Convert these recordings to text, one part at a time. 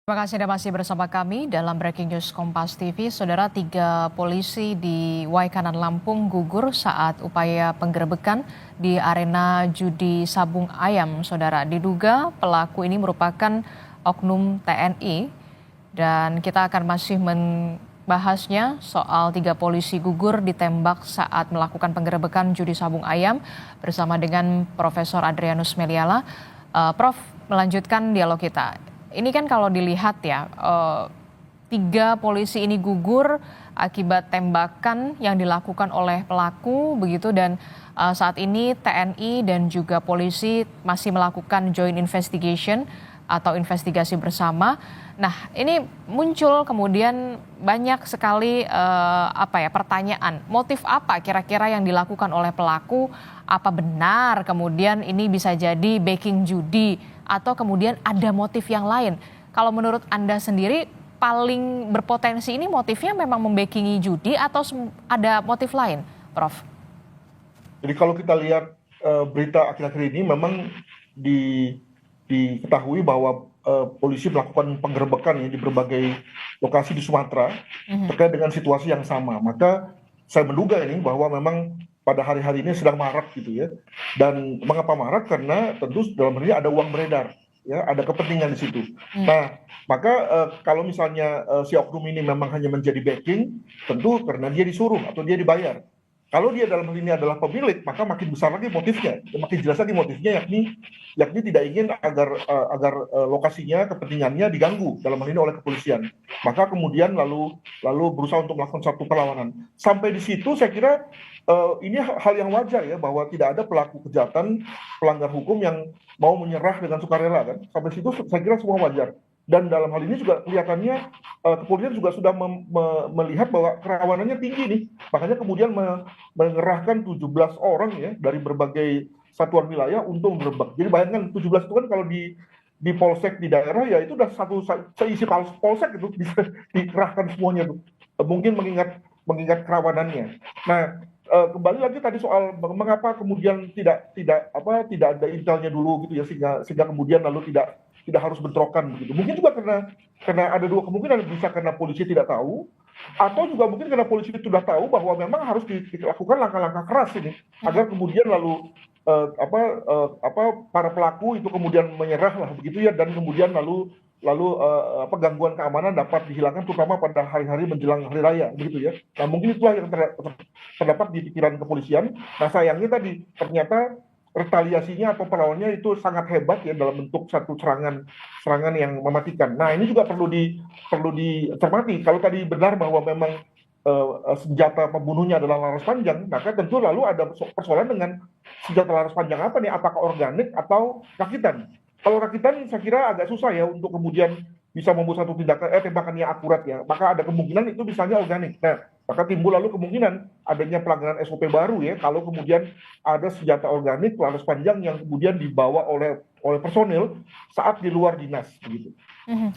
Terima kasih Anda masih bersama kami dalam Breaking News Kompas TV. Saudara, 3 polisi di Waikanan Lampung gugur saat upaya penggerebekan di arena judi sabung ayam. Saudara, diduga pelaku ini merupakan oknum TNI dan kita akan masih membahasnya soal 3 polisi gugur ditembak saat melakukan penggerebekan judi sabung ayam bersama dengan Profesor Adrianus Meliala. Prof, melanjutkan dialog kita. Ini kan kalau dilihat ya, 3 polisi ini gugur akibat tembakan yang dilakukan oleh pelaku begitu, dan saat ini TNI dan juga polisi masih melakukan joint investigation atau investigasi bersama. Nah, ini muncul kemudian banyak sekali pertanyaan. Motif apa kira-kira yang dilakukan oleh pelaku? Apa benar kemudian ini bisa jadi backing judi atau kemudian ada motif yang lain? Kalau menurut Anda sendiri paling berpotensi ini motifnya memang membackingi judi atau ada motif lain, Prof? Jadi kalau kita lihat berita akhir-akhir ini memang diketahui bahwa polisi melakukan penggerebekan ya di berbagai lokasi di Sumatera terkait dengan situasi yang sama. Maka saya menduga ini bahwa memang pada hari-hari ini sedang marak gitu ya. Dan mengapa marak? Karena tentu dalam hal ini ada uang beredar, ya, ada kepentingan di situ. Nah, maka kalau misalnya si oknum ini memang hanya menjadi backing, tentu karena dia disuruh atau dia dibayar. Kalau dia dalam hal ini adalah pemilik, maka makin besar lagi motifnya, makin jelas lagi motifnya, yakni tidak ingin agar lokasinya, kepentingannya diganggu dalam hal ini oleh kepolisian. Maka kemudian lalu berusaha untuk melakukan satu perlawanan. Sampai di situ saya kira ini hal yang wajar ya, bahwa tidak ada pelaku kejahatan, pelanggar hukum yang mau menyerah dengan sukarela kan. Sampai situ saya kira semua wajar. Dan dalam hal ini juga kelihatannya kepolisian juga sudah melihat bahwa kerawanannya tinggi nih. Makanya kemudian mengerahkan 17 orang ya dari berbagai satuan wilayah untuk menggerebek. Jadi bayangkan 17 itu kan kalau di polsek di daerah ya itu udah seisi polsek itu bisa dikerahkan semuanya tuh. Mungkin mengingat kerawanannya. Nah, kembali lagi tadi soal mengapa kemudian tidak ada intelnya dulu gitu ya, sehingga kemudian lalu tidak harus bentrokan begitu. Mungkin juga karena ada dua kemungkinan, bisa karena polisi tidak tahu, atau juga mungkin karena polisi sudah tahu bahwa memang harus dilakukan langkah-langkah keras ini agar kemudian lalu para pelaku itu kemudian menyerah lah begitu ya, dan kemudian lalu gangguan keamanan dapat dihilangkan, terutama pada hari-hari menjelang hari raya begitu ya. Nah, mungkin itulah yang terdapat di pikiran kepolisian. Nah, sayangnya tadi ternyata retaliasinya atau perlawannya itu sangat hebat ya, dalam bentuk satu serangan yang mematikan. Nah, ini juga perlu dicermati. Kalau tadi benar bahwa memang senjata pembunuhnya adalah laras panjang, maka tentu lalu ada persoalan dengan senjata laras panjang apa nih? Apakah organik atau rakitan? Kalau rakitan saya kira agak susah ya untuk kemudian bisa membuat satu tembakan yang akurat ya. Maka ada kemungkinan itu misalnya organik. Nah, maka timbul lalu kemungkinan adanya pelanggaran SOP baru ya, kalau kemudian ada senjata organik laras panjang yang kemudian dibawa oleh personil saat di luar dinas begitu.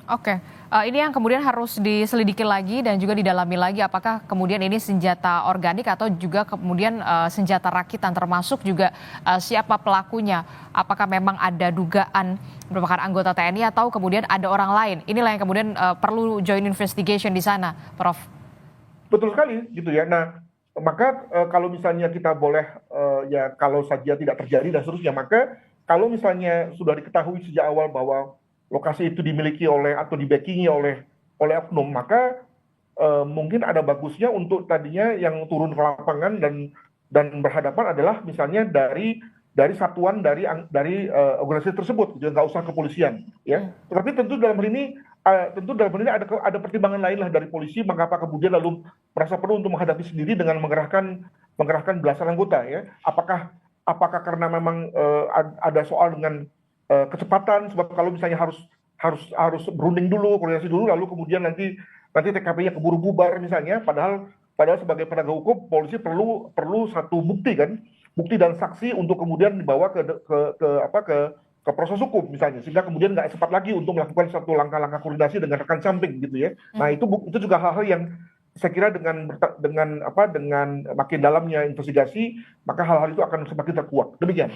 Oke. Ini yang kemudian harus diselidiki lagi dan juga didalami lagi, apakah kemudian ini senjata organik atau juga kemudian senjata rakitan, termasuk juga siapa pelakunya, apakah memang ada dugaan merupakan anggota TNI atau kemudian ada orang lain. Inilah yang kemudian perlu joint investigation di sana, Prof. Betul sekali gitu ya. Nah, maka kalau misalnya kita boleh ya, kalau saja tidak terjadi dan seterusnya, maka kalau misalnya sudah diketahui sejak awal bahwa lokasi itu dimiliki oleh atau dibackingi oleh oknum, maka mungkin ada bagusnya untuk tadinya yang turun ke lapangan dan berhadapan adalah misalnya dari satuan dari organisasi tersebut, jadi nggak usah kepolisian ya. Tetapi tentu dalam hal ini ada pertimbangan lain lah dari polisi, mengapa kemudian lalu merasa perlu untuk menghadapi sendiri dengan mengerahkan belasan anggota ya. Apakah karena memang ada soal dengan kecepatan, sebab kalau misalnya harus berunding dulu, koordinasi dulu, lalu kemudian nanti TKP-nya keburu bubar misalnya, padahal sebagai penegak hukum polisi perlu satu bukti dan saksi untuk kemudian dibawa ke proses hukum misalnya, sehingga kemudian nggak sempat lagi untuk melakukan satu langkah-langkah koordinasi dengan rekan samping gitu ya. Nah, itu juga hal-hal yang saya kira dengan makin dalamnya investigasi, maka hal-hal itu akan semakin terkuak. Demikian.